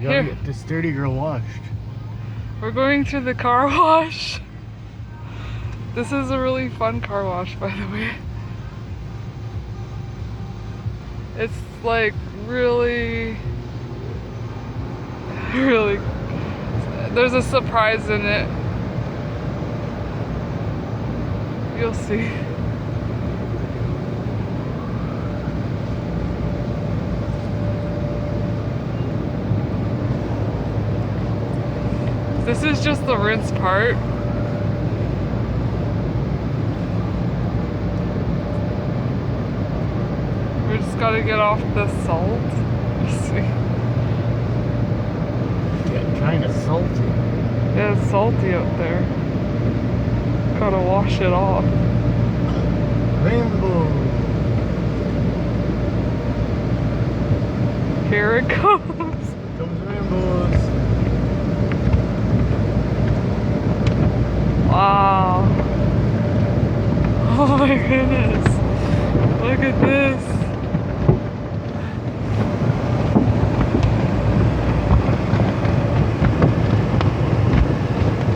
You gotta get this dirty girl washed. We're going to the car wash. This is a really fun car wash, by the way. It's like really, there's a surprise in it. You'll see. This is just the rinse part. We just gotta get off the salt. Let's see. Yeah, kinda salty. Yeah, it's salty up there. Gotta wash it off. Rainbow. Here it comes. Here comes rainbows. Wow. Oh my goodness. Look at this.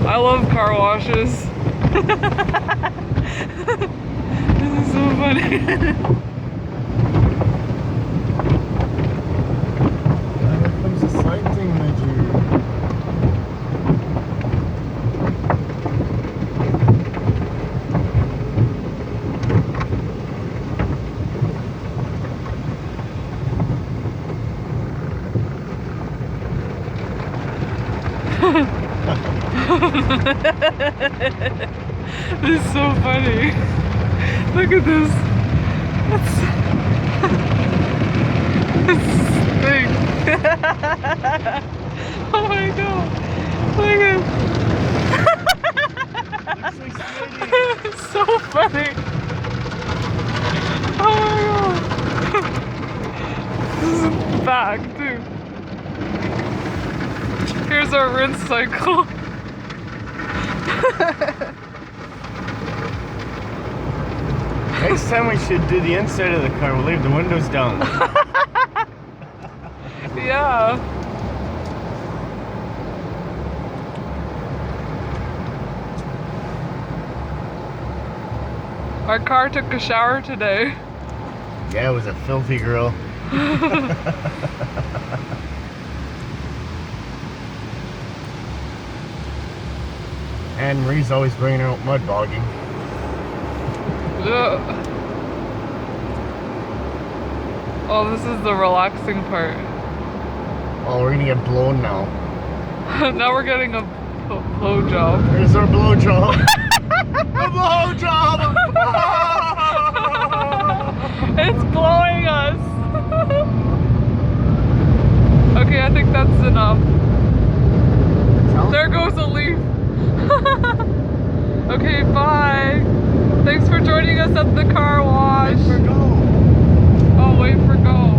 I love car washes. This is so funny. Here comes the sighting major. This is so funny. Look at this. This thing. Oh my god. Look at it's so funny. Oh my god. This is back too. Here's our rinse cycle. Next time we should do the inside of the car. We'll leave the windows down. Yeah. Our car took a shower today. Yeah, it was a filthy girl. And Marie's always bringing her out mud bogging. Ugh. Oh, this is the relaxing part. Oh, we're gonna get blown now. Now we're getting a blowjob. Here's our blowjob. A blowjob! It's blowing us. Okay, I think that's enough. There goes a leaf. Okay, bye. Thanks for joining us at the car wash. Wait for go. Oh, wait for go.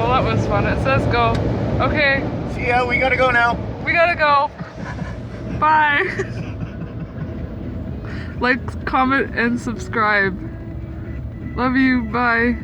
That was fun. It says go. Okay. See ya, we gotta go now. We gotta go. Bye. Like, comment, and subscribe. Love you. Bye.